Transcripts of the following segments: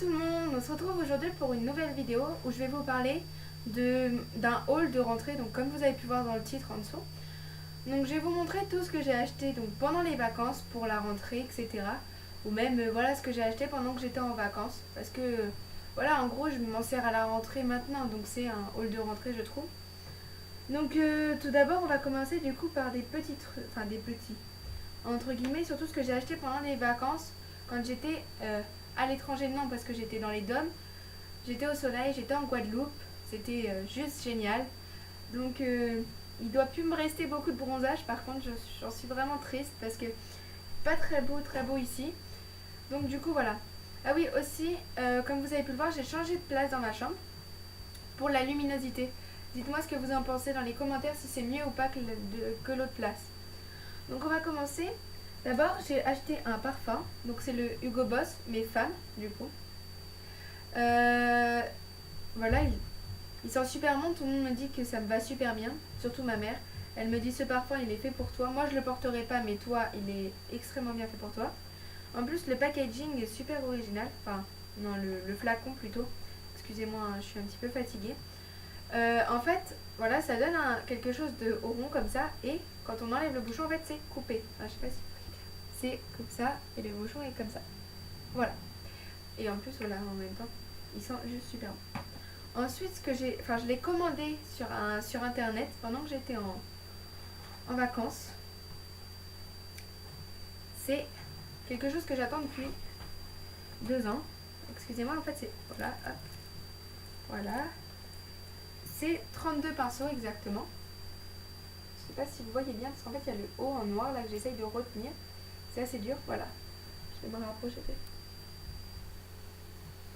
tout le monde, on se retrouve aujourd'hui pour une nouvelle vidéo où je vais vous parler d'un haul de rentrée, donc comme vous avez pu voir dans le titre en dessous. Donc je vais vous montrer tout ce que j'ai acheté donc pendant les vacances pour la rentrée, etc. Ou même voilà ce que j'ai acheté pendant que j'étais en vacances. Parce que voilà, en gros je m'en sers à la rentrée maintenant, donc c'est un haul de rentrée je trouve. Donc tout d'abord on va commencer du coup par des petits trucs, enfin des petits, entre guillemets, surtout ce que j'ai acheté pendant les vacances quand j'étais à l'étranger, non parce que j'étais dans les DOM, j'étais au soleil, j'étais en Guadeloupe, c'était juste génial. Donc il doit plus me rester beaucoup de bronzage, par contre j'en suis vraiment triste parce que pas très beau ici. Donc du coup voilà. Ah oui aussi, comme vous avez pu le voir, j'ai changé de place dans ma chambre pour la luminosité. Dites-moi ce que vous en pensez dans les commentaires si c'est mieux ou pas que l'autre place. Donc on va commencer. D'abord j'ai acheté un parfum, donc c'est le Hugo Boss, mais femme du coup. Voilà, il sent super bon, tout le monde me dit que ça me va super bien, surtout ma mère. Elle me dit ce parfum il est fait pour toi, moi je le porterai pas mais toi il est extrêmement bien fait pour toi. En plus le packaging est super original, enfin non le flacon plutôt, excusez-moi je suis un petit peu fatiguée. En fait voilà ça donne quelque chose de rond comme ça et quand on enlève le bouchon en fait c'est coupé, enfin, je sais pas si c'est comme ça et le bouchon est comme ça, voilà. Et en plus voilà en même temps il sent juste super bon. Ensuite, je l'ai commandé sur internet pendant que j'étais en vacances. C'est quelque chose que j'attends depuis 2 ans. Excusez-moi, en fait, c'est. Voilà, hop. Voilà. C'est 32 pinceaux exactement. Je sais pas si vous voyez bien, parce qu'en fait, il y a le haut en noir là que j'essaye de retenir. C'est assez dur, voilà. Je vais m'en rapprocher.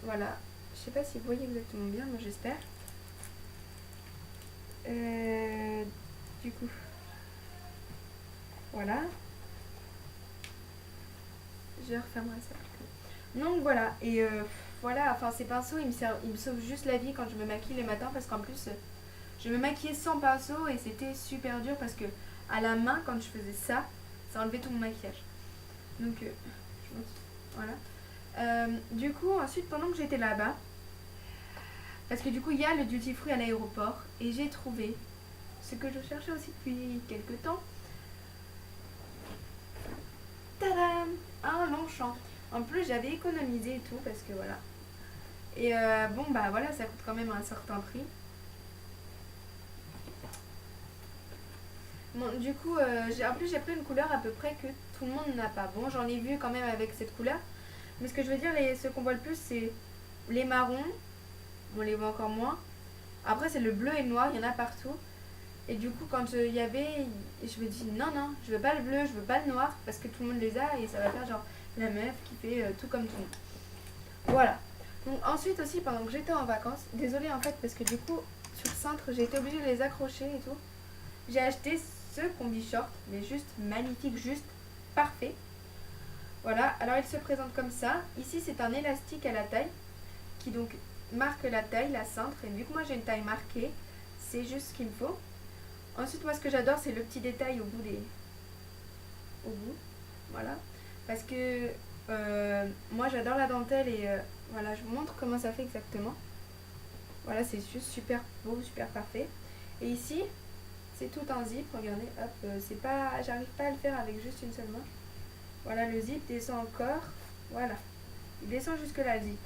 Voilà. Je sais pas si vous voyez exactement bien, moi j'espère. Du coup, voilà. Je refermerai ça. Donc voilà, et voilà, enfin ces pinceaux ils me sauvent juste la vie quand je me maquille le matin parce qu'en plus je me maquillais sans pinceau et c'était super dur parce que à la main quand je faisais ça, ça enlevait tout mon maquillage. Donc je monte, voilà. Du coup ensuite pendant que j'étais là-bas, parce que du coup il y a le duty free à l'aéroport et j'ai trouvé ce que je cherchais aussi depuis quelques temps. Tadam! Un Longchamp. En plus, j'avais économisé et tout parce que voilà. Et bon, bah voilà, ça coûte quand même un certain prix. Bon, du coup, en plus, j'ai pris une couleur à peu près que tout le monde n'a pas. Bon, j'en ai vu quand même avec cette couleur. Mais ce que je veux dire, ceux qu'on voit le plus, c'est les marrons. On les voit encore moins. Après, c'est le bleu et le noir, il y en a partout. Et du coup, quand il y avait, je me dis non, non, je veux pas le bleu, je veux pas le noir, parce que tout le monde les a et ça va faire genre la meuf qui fait tout comme tout le monde. Voilà. Donc ensuite aussi, pendant que j'étais en vacances, désolée en fait, parce que du coup, sur Cintre, j'ai été obligée de les accrocher et tout. J'ai acheté ce combi short, mais juste magnifique, juste parfait. Voilà, alors il se présente comme ça. Ici, c'est un élastique à la taille, qui donc marque la taille, la cintre. Et vu que moi j'ai une taille marquée, c'est juste ce qu'il me faut. Ensuite, moi, ce que j'adore, c'est le petit détail au bout au bout, voilà. Parce que moi, j'adore la dentelle et voilà, je vous montre comment ça fait exactement. Voilà, c'est juste super beau, super parfait. Et ici, c'est tout un zip, regardez, hop, c'est pas, j'arrive pas à le faire avec juste une seule main. Voilà, le zip descend encore, voilà. Il descend jusque là, le zip.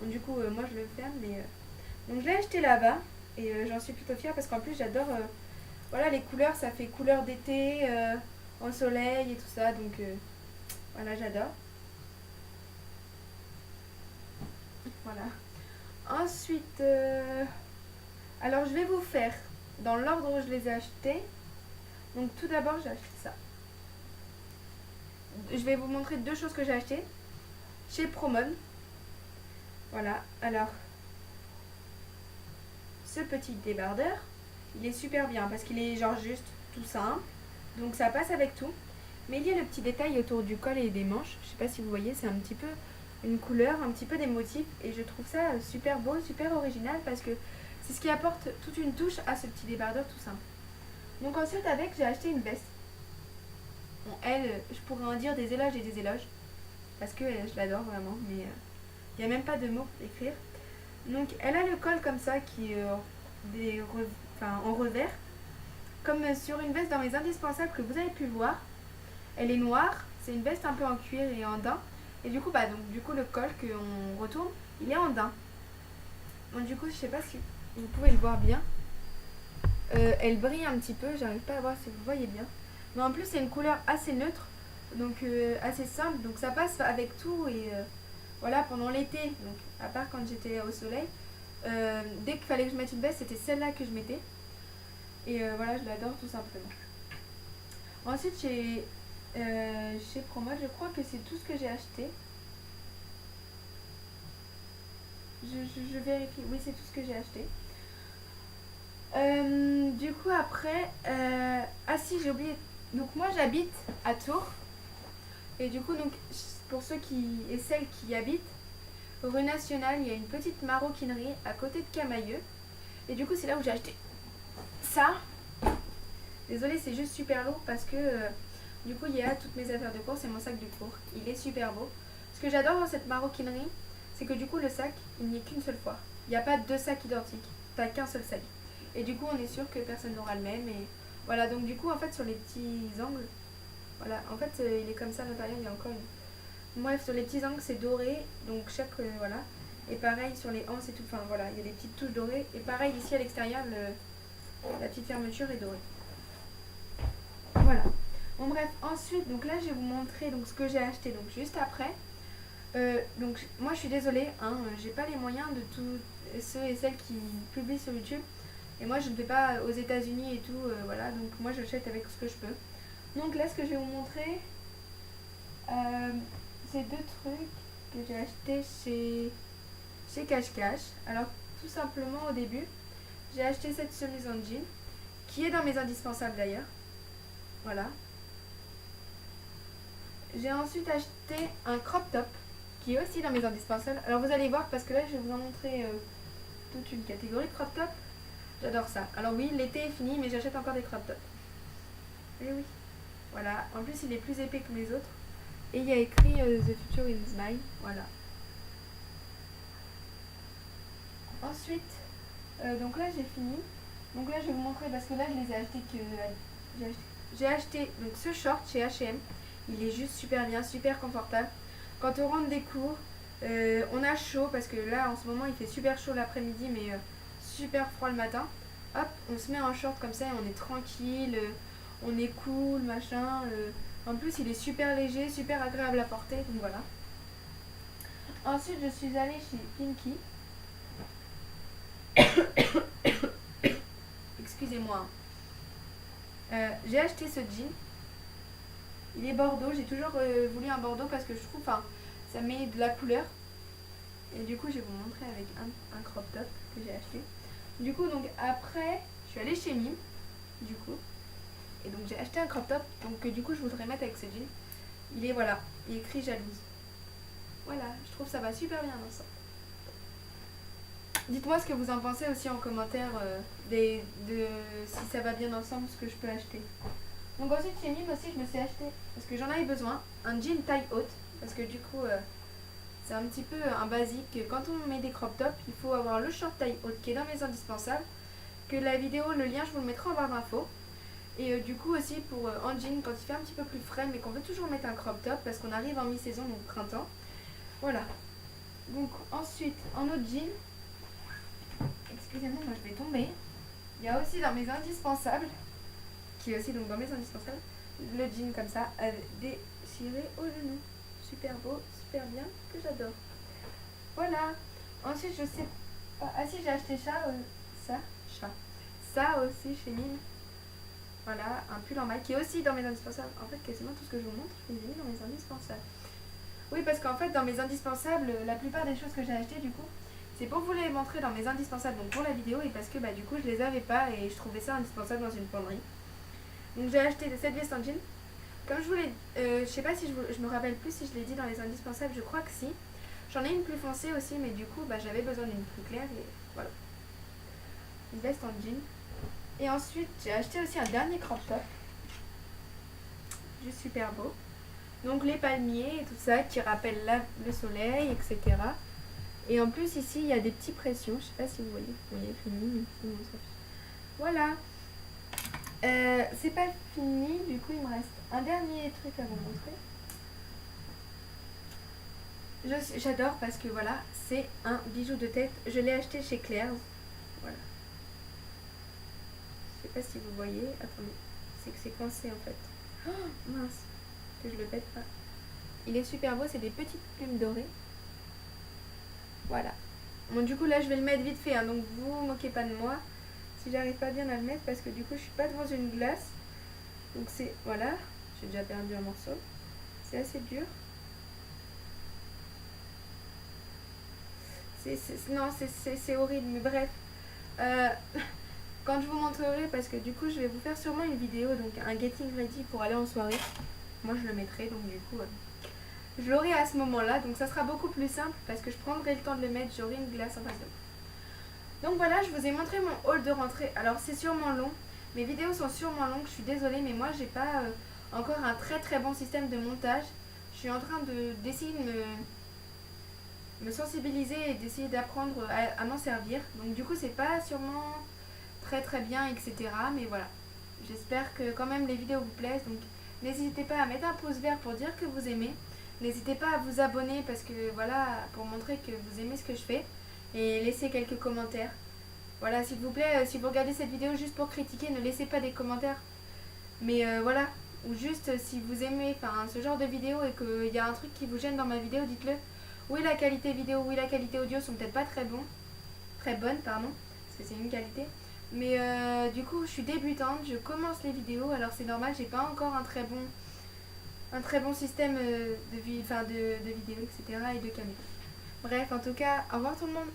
Donc, du coup, moi, je le ferme, mais... Donc, je l'ai acheté là-bas et j'en suis plutôt fière parce qu'en plus, j'adore... voilà, les couleurs, ça fait couleur d'été, en soleil et tout ça, donc voilà, j'adore. Voilà. Ensuite, alors je vais vous faire dans l'ordre où je les ai achetés. Donc tout d'abord, j'ai acheté ça. Je vais vous montrer 2 choses que j'ai achetées chez Promon. Voilà, alors ce petit débardeur, il est super bien parce qu'il est genre juste tout simple. Donc ça passe avec tout. Mais il y a le petit détail autour du col et des manches. Je sais pas si vous voyez, c'est un petit peu une couleur, un petit peu des motifs. Et je trouve ça super beau, super original parce que c'est ce qui apporte toute une touche à ce petit débardeur tout simple. Donc ensuite avec, j'ai acheté une veste. Bon, elle, je pourrais en dire des éloges et des éloges. Parce que je l'adore vraiment. Mais Il n'y a même pas de mots pour écrire. Donc elle a le col comme ça qui est en revers. Comme sur une veste dans mes indispensables que vous avez pu voir. Elle est noire, c'est une veste un peu en cuir et en daim. Et du coup, le col qu'on retourne, il est en daim. Donc du coup, je sais pas si vous pouvez le voir bien. Elle brille un petit peu, j'arrive pas à voir si vous voyez bien. Mais en plus, c'est une couleur assez neutre, donc assez simple. Donc ça passe avec tout et voilà, pendant l'été, donc à part quand j'étais au soleil, dès qu'il fallait que je mette une veste, c'était celle-là que je mettais. Et voilà, je l'adore tout simplement. Ensuite, chez Promode, je crois que c'est tout ce que j'ai acheté. Je vérifie. Oui, c'est tout ce que j'ai acheté. Du coup, après... ah si, j'ai oublié. Donc moi, j'habite à Tours. Et du coup, donc, pour ceux et celles qui y habitent, rue Nationale, il y a une petite maroquinerie à côté de Camailleux. Et du coup, c'est là où j'ai acheté ça. Désolée, c'est juste super lourd parce que du coup, il y a toutes mes affaires de course et mon sac du cours. Il est super beau. Ce que j'adore dans cette maroquinerie, c'est que du coup, le sac, il n'y est qu'une seule fois. Il n'y a pas deux sacs identiques. T'as qu'un seul sac. Et du coup, on est sûr que personne n'aura le même. Et voilà, donc du coup, en fait, sur les petits angles, voilà, en fait, il est comme ça à l'intérieur, il y a encore une... Bref, sur les petits angles, c'est doré. Donc chaque, voilà. Et pareil, sur les anses et tout, enfin voilà, il y a des petites touches dorées. Et pareil, ici à l'extérieur, la petite fermeture est dorée. Voilà. Bon bref, ensuite, donc là je vais vous montrer donc, ce que j'ai acheté donc juste après. Donc moi je suis désolée, hein, j'ai pas les moyens de tous ceux et celles qui publient sur YouTube. Et moi je ne vais pas aux États-Unis et tout, voilà, donc moi j'achète avec ce que je peux. Donc là ce que je vais vous montrer, c'est deux trucs que j'ai acheté chez Cash Cash. Alors tout simplement au début, j'ai acheté cette chemise en jean, qui est dans mes indispensables d'ailleurs. Voilà. J'ai ensuite acheté un crop top qui est aussi dans mes indispensables. Alors vous allez voir parce que là je vais vous en montrer toute une catégorie de crop top. J'adore ça. Alors oui, l'été est fini mais j'achète encore des crop tops. Et oui. Voilà. En plus il est plus épais que mes autres. Et il y a écrit The Future is Mine. Voilà. Ensuite, donc là j'ai fini. Donc là je vais vous montrer parce que là je les ai achetés que... J'ai acheté donc ce short chez H&M. Il est juste super bien, super confortable. Quand on rentre des cours, on a chaud parce que là en ce moment il fait super chaud l'après-midi mais super froid le matin. Hop, on se met en short comme ça et on est tranquille, on est cool, machin. En plus il est super léger, super agréable à porter, donc voilà. Ensuite je suis allée chez Pinky. Excusez-moi. J'ai acheté ce jean. Il est bordeaux, j'ai toujours voulu un bordeaux parce que je trouve, ça met de la couleur. Et du coup, je vais vous montrer avec un crop top que j'ai acheté. Du coup, donc après, je suis allée chez Mime, du coup. Et donc j'ai acheté un crop top, donc du coup, je voudrais mettre avec ce jean. Il est, voilà, il est écrit jalouse. Voilà, je trouve ça va super bien dans ça. Dites-moi ce que vous en pensez aussi en commentaire si ça va bien ensemble, ce que je peux acheter. Donc ensuite chez Mime aussi je me suis acheté, parce que j'en avais besoin, un jean taille haute. Parce que du coup c'est un petit peu un basique. Quand on met des crop tops, il faut avoir le short taille haute qui est dans mes indispensables. Que la vidéo, le lien je vous le mettrai en barre d'infos. Et du coup aussi pour en jean quand il fait un petit peu plus frais mais qu'on veut toujours mettre un crop top parce qu'on arrive en mi-saison donc printemps. Voilà. Donc ensuite en autre jean, excusez-moi, moi je vais tomber. Il y a aussi dans mes indispensables, qui est aussi donc dans mes indispensables, le jean comme ça, déchiré au genou. Super beau, super bien, que j'adore. Voilà. Ensuite, je sais pas. Ah si, j'ai acheté ça aussi chez Mime. Voilà, un pull en maille qui est aussi dans mes indispensables. En fait, quasiment tout ce que je vous montre, je les ai mis dans mes indispensables. Oui, parce qu'en fait, dans mes indispensables, la plupart des choses que j'ai achetées, du coup, c'est pour vous les montrer dans mes indispensables, donc pour la vidéo, et parce que du coup, je les avais pas et je trouvais ça indispensable dans une fonderie. Donc j'ai acheté cette veste en jean. Comme je voulais, je sais pas si je me rappelle plus si je l'ai dit dans les indispensables, je crois que si. J'en ai une plus foncée aussi, mais du coup, j'avais besoin d'une plus claire et voilà. Une veste en jean. Et ensuite, j'ai acheté aussi un dernier crop top. Juste super beau. Donc les palmiers et tout ça qui rappellent le soleil, etc. Et en plus ici il y a des petits pressions, je sais pas si vous voyez, fini, sinon ça fait- Voilà. C'est pas fini, du coup il me reste un dernier truc à vous montrer. J'adore parce que voilà, c'est un bijou de tête. Je l'ai acheté chez Claire's. Voilà. Je sais pas si vous voyez. Attendez, c'est que c'est coincé en fait. Oh, mince, que je le pète pas. Il est super beau, c'est des petites plumes dorées. Voilà. Bon, du coup là je vais le mettre vite fait, hein, donc vous moquez pas de moi si j'arrive pas bien à le mettre parce que du coup je suis pas devant une glace. Donc c'est, voilà, j'ai déjà perdu un morceau. C'est assez dur. Non, c'est horrible, mais bref. Euh, quand je vous montrerai, parce que du coup je vais vous faire sûrement une vidéo, donc un getting ready pour aller en soirée. Moi je le mettrai, donc du coup je l'aurai à ce moment-là, donc ça sera beaucoup plus simple parce que je prendrai le temps de le mettre, j'aurai une glace en face de moi. Donc voilà, je vous ai montré mon haul de rentrée. Alors c'est sûrement long, mes vidéos sont sûrement longues, je suis désolée, mais moi j'ai pas encore un très très bon système de montage. Je suis en train d'essayer de me sensibiliser et d'essayer d'apprendre à m'en servir. Donc du coup c'est pas sûrement très très bien, etc. Mais voilà, j'espère que quand même les vidéos vous plaisent. Donc n'hésitez pas à mettre un pouce vert pour dire que vous aimez. N'hésitez pas à vous abonner parce que voilà, pour montrer que vous aimez ce que je fais. Et laissez quelques commentaires. Voilà, s'il vous plaît, si vous regardez cette vidéo juste pour critiquer, ne laissez pas des commentaires. Mais voilà, ou juste si vous aimez ce genre de vidéo et qu'il y a un truc qui vous gêne dans ma vidéo, dites-le. Oui, la qualité vidéo, oui, la qualité audio sont peut-être pas très bonnes, pardon, parce que c'est une qualité. Mais du coup, je suis débutante, je commence les vidéos, alors c'est normal, j'ai pas encore un très bon système de vidéo, etc. et de caméra. Bref, en tout cas, au revoir tout le monde.